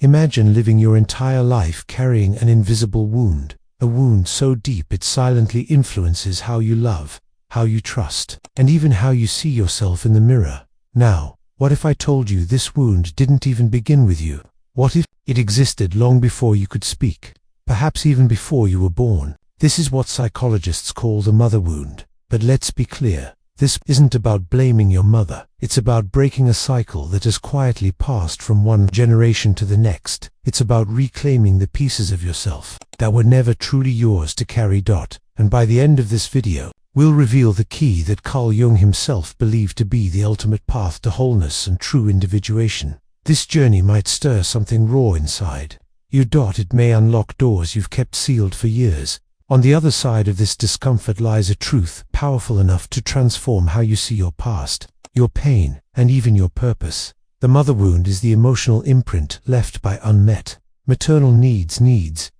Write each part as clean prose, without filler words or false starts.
Imagine living your entire life carrying an invisible wound, a wound so deep it silently influences how you love, how you trust, and even how you see yourself in the mirror. Now, what if I told you this wound didn't even begin with you? What if it existed long before you could speak, perhaps even before you were born? This is what psychologists call the mother wound. But let's be clear, this isn't about blaming your mother. It's about breaking a cycle that has quietly passed from one generation to the next. It's about reclaiming the pieces of yourself that were never truly yours to carry. And by the end of this video, we'll reveal the key that Carl Jung himself believed to be the ultimate path to wholeness and true individuation. This journey might stir something raw inside you. It may unlock doors you've kept sealed for years. On the other side of this discomfort lies a truth powerful enough to transform how you see your past, your pain, and even your purpose. The mother wound is the emotional imprint left by unmet maternal needs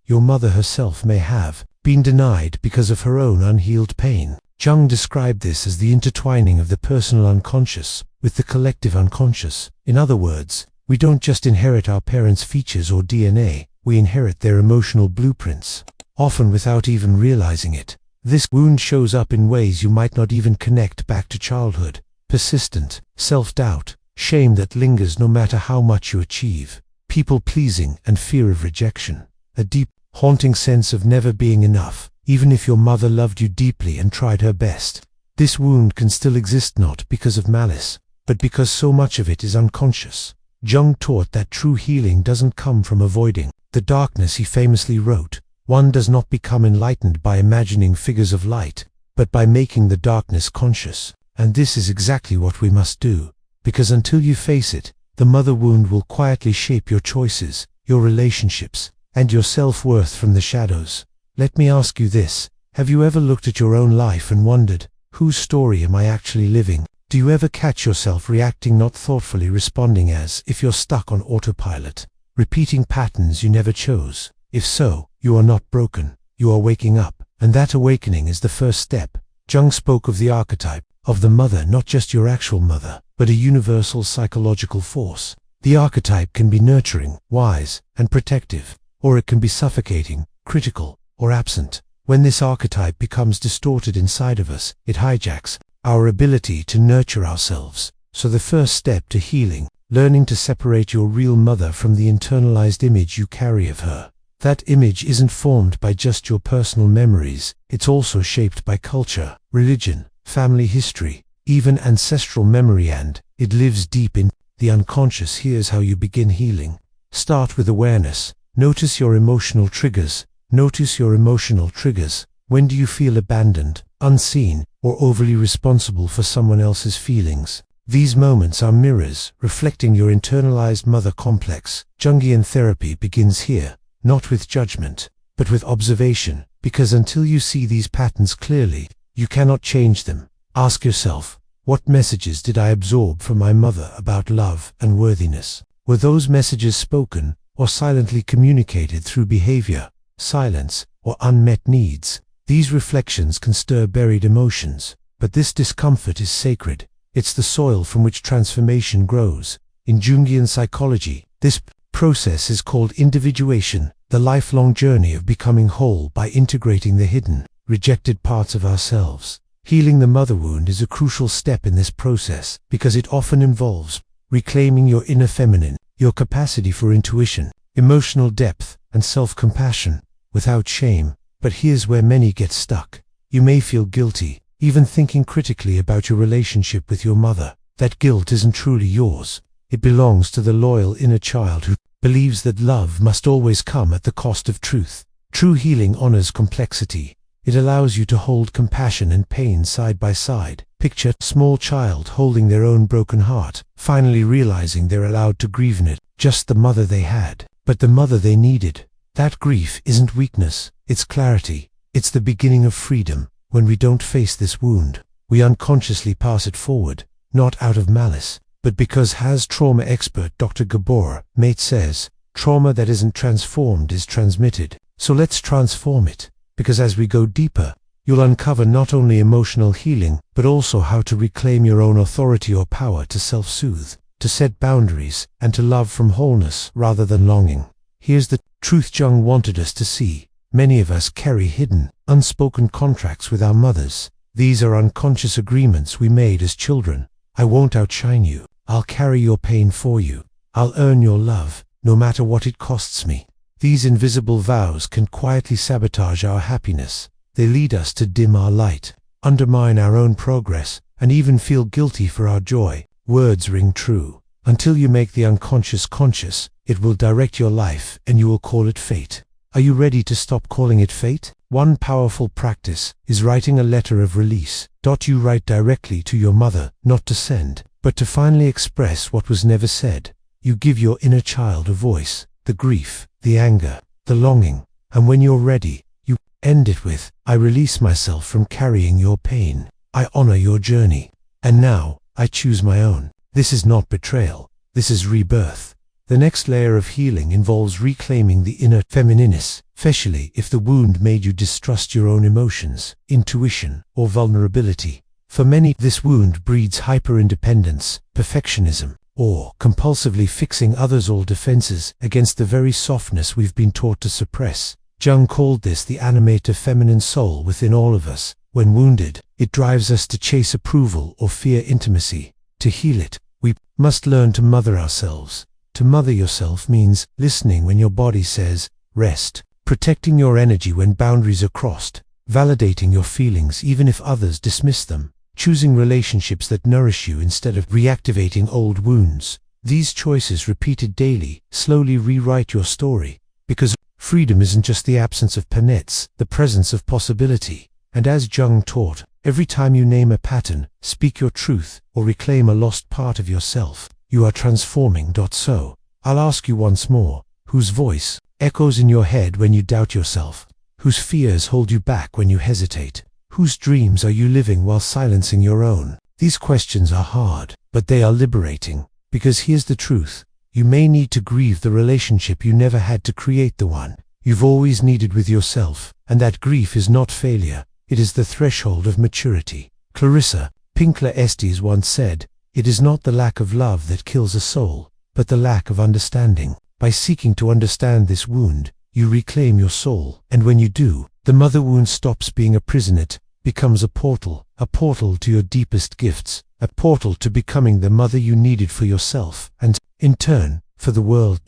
your mother herself may have been denied because of her own unhealed pain. Jung described this as the intertwining of the personal unconscious with the collective unconscious. In other words, we don't just inherit our parents' features or DNA, we inherit their emotional blueprints, often without even realizing it. This wound shows up in ways you might not even connect back to childhood: persistent self-doubt, shame that lingers no matter how much you achieve, people-pleasing and fear of rejection, a deep, haunting sense of never being enough, even if your mother loved you deeply and tried her best. This wound can still exist not because of malice, but because so much of it is unconscious. Jung taught that true healing doesn't come from avoiding the darkness. He famously wrote, "One does not become enlightened by imagining figures of light, but by making the darkness conscious." And this is exactly what we must do, because until you face it, the mother wound will quietly shape your choices, your relationships, and your self-worth from the shadows. Let me ask you this: have you ever looked at your own life and wondered, whose story am I actually living? Do you ever catch yourself reacting, not thoughtfully responding, as if you're stuck on autopilot, repeating patterns you never chose? If so, you are not broken, you are waking up, and that awakening is the first step. Jung spoke of the archetype of the mother, not just your actual mother, but a universal psychological force. The archetype can be nurturing, wise, and protective, or it can be suffocating, critical, or absent. When this archetype becomes distorted inside of us, it hijacks our ability to nurture ourselves. So the first step to healing, learning to separate your real mother from the internalized image you carry of her. That image isn't formed by just your personal memories, it's also shaped by culture, religion, family history, even ancestral memory, and it lives deep in the unconscious. Here's how you begin healing. Start with awareness. Notice your emotional triggers. Notice your emotional triggers. When do you feel abandoned, unseen, or overly responsible for someone else's feelings? These moments are mirrors reflecting your internalized mother complex. Jungian therapy begins here, not with judgment, but with observation, because until you see these patterns clearly, you cannot change them. Ask yourself, what messages did I absorb from my mother about love and worthiness? Were those messages spoken or silently communicated through behavior, silence, or unmet needs? These reflections can stir buried emotions, but this discomfort is sacred. It's the soil from which transformation grows. In Jungian psychology, this process is called individuation, the lifelong journey of becoming whole by integrating the hidden, rejected parts of ourselves. Healing the mother wound is a crucial step in this process because it often involves reclaiming your inner feminine, your capacity for intuition, emotional depth, and self-compassion, without shame. But here's where many get stuck. You may feel guilty, even thinking critically about your relationship with your mother. That guilt isn't truly yours. It belongs to the loyal inner child who believes that love must always come at the cost of truth. True healing honors complexity. It allows you to hold compassion and pain side by side. Picture a small child holding their own broken heart, finally realizing they're allowed to grieve in it, just the mother they had, but the mother they needed. That grief isn't weakness, it's clarity. It's the beginning of freedom. When we don't face this wound, we unconsciously pass it forward, not out of malice, but because, as trauma expert Dr. Gabor Mate says, trauma that isn't transformed is transmitted. So let's transform it, because as we go deeper, you'll uncover not only emotional healing, but also how to reclaim your own authority or power to self-soothe. to set boundaries, and to love from wholeness rather than longing. Here's the truth Jung wanted us to see. Many of us carry hidden, unspoken contracts with our mothers. These are unconscious agreements we made as children. I won't outshine you. I'll carry your pain for you. I'll earn your love, no matter what it costs me. These invisible vows can quietly sabotage our happiness. They lead us to dim our light, undermine our own progress, and even feel guilty for our joy. Words ring true. Until you make the unconscious conscious, it will direct your life and you will call it fate. Are you ready to stop calling it fate? One powerful practice is writing a letter of release. You write directly to your mother, not to send, but to finally express what was never said. You give your inner child a voice, the grief, the anger, the longing, and when you're ready, you end it with, I release myself from carrying your pain. I honor your journey. And now, I choose my own. This is not betrayal. This is rebirth. The next layer of healing involves reclaiming the inner feminineness, especially if the wound made you distrust your own emotions, intuition, or vulnerability. For many, this wound breeds hyper-independence, perfectionism, or compulsively fixing others, all defenses against the very softness we've been taught to suppress. Jung called this the animator feminine soul within all of us. When wounded, it drives us to chase approval or fear intimacy. To heal it, we must learn to mother ourselves. To mother yourself means listening when your body says, rest, protecting your energy when boundaries are crossed, validating your feelings even if others dismiss them, choosing relationships that nourish you instead of reactivating old wounds. These choices repeated daily slowly rewrite your story, because freedom isn't just the absence of pain, it's the presence of possibility. And as Jung taught, every time you name a pattern, speak your truth, or reclaim a lost part of yourself, you are transforming. So, I'll ask you once more, whose voice echoes in your head when you doubt yourself? Whose fears hold you back when you hesitate? Whose dreams are you living while silencing your own? These questions are hard, but they are liberating. Because here's the truth. You may need to grieve the relationship you never had to create the one you've always needed with yourself, and that grief is not failure. It is the threshold of maturity. Clarissa Pinkola Estes once said, "It is not the lack of love that kills a soul, but the lack of understanding." By seeking to understand this wound, you reclaim your soul, and when you do, the mother wound stops being a prison. It becomes a portal to your deepest gifts, a portal to becoming the mother you needed for yourself, and, in turn, for the world.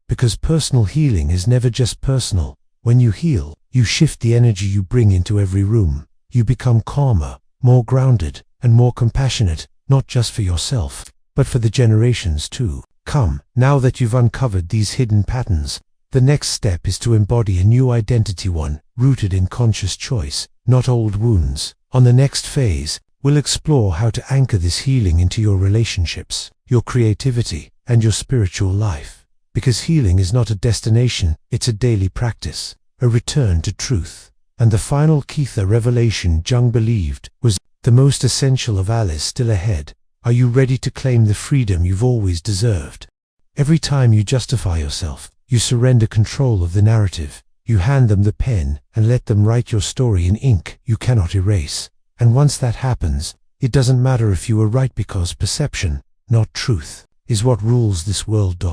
Because personal healing is never just personal. When you heal, you shift the energy you bring into every room. You become calmer, more grounded, and more compassionate, not just for yourself, but for the generations to come. Now that you've uncovered these hidden patterns, the next step is to embody a new identity, one rooted in conscious choice, not old wounds. On the next phase, we'll explore how to anchor this healing into your relationships, your creativity, and your spiritual life. Because healing is not a destination, it's a daily practice, a return to truth. And the final key, the revelation Jung believed was the most essential of all, is still ahead. Are you ready to claim the freedom you've always deserved? Every time you justify yourself, you surrender control of the narrative. You hand them the pen and let them write your story in ink you cannot erase. And once that happens, it doesn't matter if you were right, because perception, not truth, is what rules this world.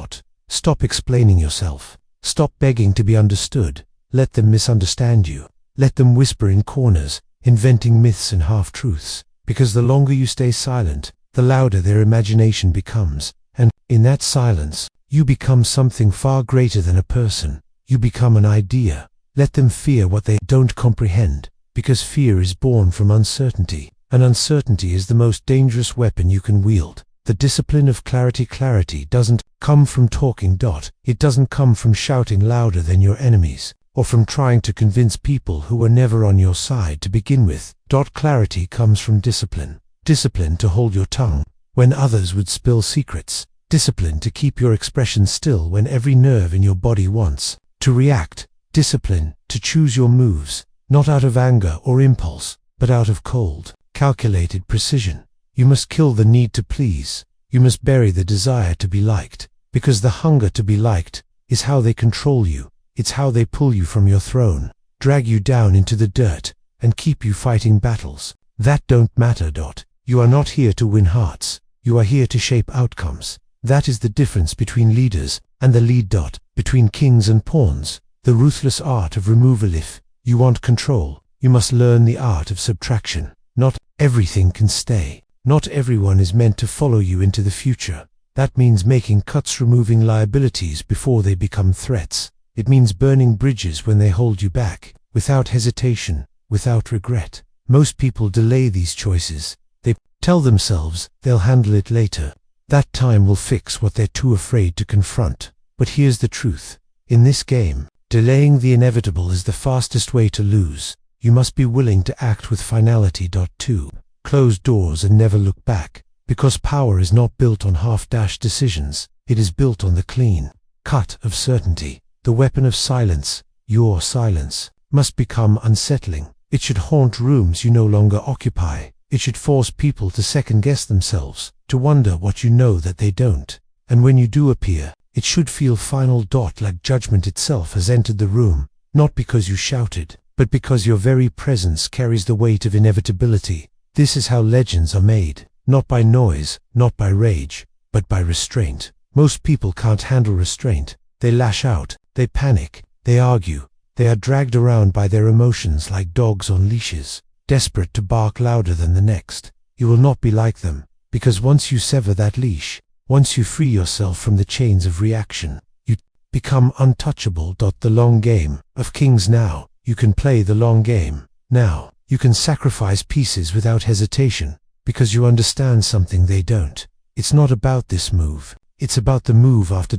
Stop explaining yourself. Stop begging to be understood. Let them misunderstand you. Let them whisper in corners, inventing myths and half-truths. Because the longer you stay silent, the louder their imagination becomes. And, in that silence, you become something far greater than a person. You become an idea. Let them fear what they don't comprehend. Because fear is born from uncertainty. And uncertainty is the most dangerous weapon you can wield. The discipline of clarity. Clarity doesn't come from talking. It doesn't come from shouting louder than your enemies, or from trying to convince people who were never on your side to begin with. Clarity comes from discipline. Discipline to hold your tongue when others would spill secrets. Discipline to keep your expression still when every nerve in your body wants to react. Discipline to choose your moves, not out of anger or impulse, but out of cold, calculated precision. You must kill the need to please. You must bury the desire to be liked, because the hunger to be liked is how they control you. It's how they pull you from your throne, drag you down into the dirt, and keep you fighting battles that don't matter. You are not here to win hearts. You are here to shape outcomes. That is the difference between leaders and the lead. Between kings and pawns. The ruthless art of removal. If you want control, you must learn the art of subtraction. Not everything can stay. Not everyone is meant to follow you into the future. That means making cuts, removing liabilities before they become threats. It means burning bridges when they hold you back, without hesitation, without regret. Most people delay these choices. They tell themselves they'll handle it later. That time will fix what they're too afraid to confront. But here's the truth. In this game, delaying the inevitable is the fastest way to lose. You must be willing to act with finality. 2. Close doors and never look back. Because power is not built on half-dash decisions, it is built on the clean cut of certainty. The weapon of silence, your silence, must become unsettling. It should haunt rooms you no longer occupy. It should force people to second-guess themselves, to wonder what you know that they don't. And when you do appear, it should feel final. Like judgment itself has entered the room, not because you shouted, but because your very presence carries the weight of inevitability. This is how legends are made, not by noise, not by rage, but by restraint. Most people can't handle restraint. They lash out, they panic, they argue. They are dragged around by their emotions like dogs on leashes, desperate to bark louder than the next. You will not be like them, because once you sever that leash, once you free yourself from the chains of reaction, you become untouchable. The long game of kings. Now you can play the long game. Now you can sacrifice pieces without hesitation, because you understand something they don't. It's not about this move, it's about the move after.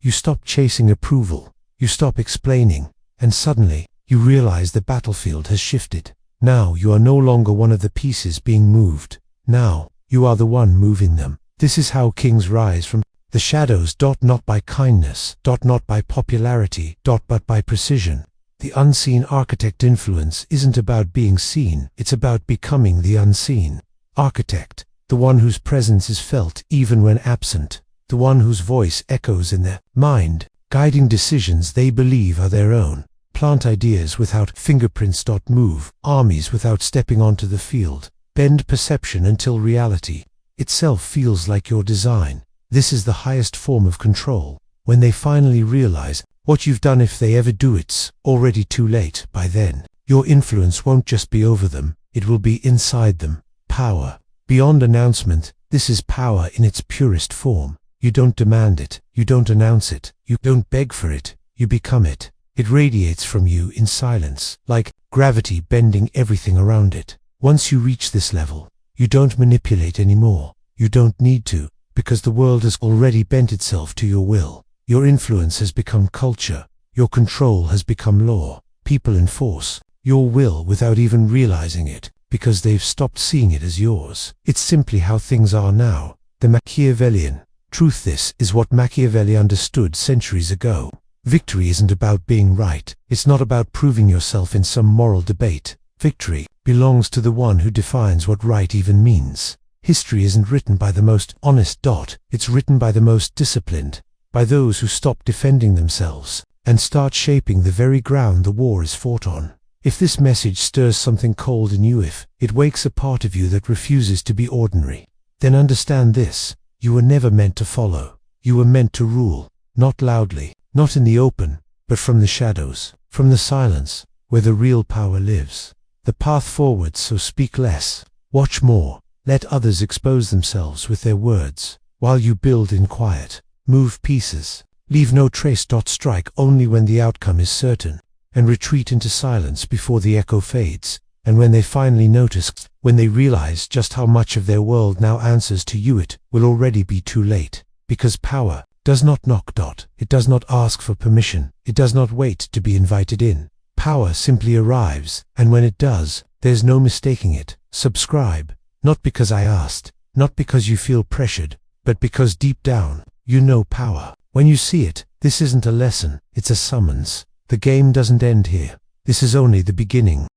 You stop chasing approval, you stop explaining, and suddenly you realize the battlefield has shifted. Now you are no longer one of the pieces being moved. Now you are the one moving them. This is how kings rise from the shadows. Not by kindness, not by popularity, but by precision. The unseen architect influence isn't about being seen, it's about becoming the unseen architect, the one whose presence is felt even when absent, the one whose voice echoes in their mind, guiding decisions they believe are their own. Plant ideas without fingerprints. Move armies without stepping onto the field. Bend perception until reality itself feels like your design. This is the highest form of control. When they finally realize what you've done, if they ever do, it's already too late. By then, your influence won't just be over them, it will be inside them. Power beyond announcement. This is power in its purest form. You don't demand it, you don't announce it, you don't beg for it, you become it. It radiates from you in silence, like gravity bending everything around it. Once you reach this level, you don't manipulate anymore. You don't need to, because the world has already bent itself to your will. Your influence has become culture. Your control has become law. People enforce your will without even realizing it, because they've stopped seeing it as yours. It's simply how things are now. The Machiavellian truth. This is what Machiavelli understood centuries ago. Victory isn't about being right. It's not about proving yourself in some moral debate. Victory belongs to the one who defines what right even means. History isn't written by the most honest. It's written by the most disciplined, by those who stop defending themselves and start shaping the very ground the war is fought on. If this message stirs something cold in you, if it wakes a part of you that refuses to be ordinary, then understand this: you were never meant to follow. You were meant to rule, not loudly, not in the open, but from the shadows, from the silence, where the real power lives. The path forward, so speak less, watch more, let others expose themselves with their words, while you build in quiet. Move pieces, leave no trace. Strike only when the outcome is certain, and retreat into silence before the echo fades. And when they finally notice, when they realize just how much of their world now answers to you, it will already be too late. Because power does not knock. It does not ask for permission. It does not wait to be invited in. Power simply arrives, and when it does, there's no mistaking it. Subscribe, not because I asked, not because you feel pressured, but because deep down, you know power. When you see it, this isn't a lesson, it's a summons. The game doesn't end here. This is only the beginning.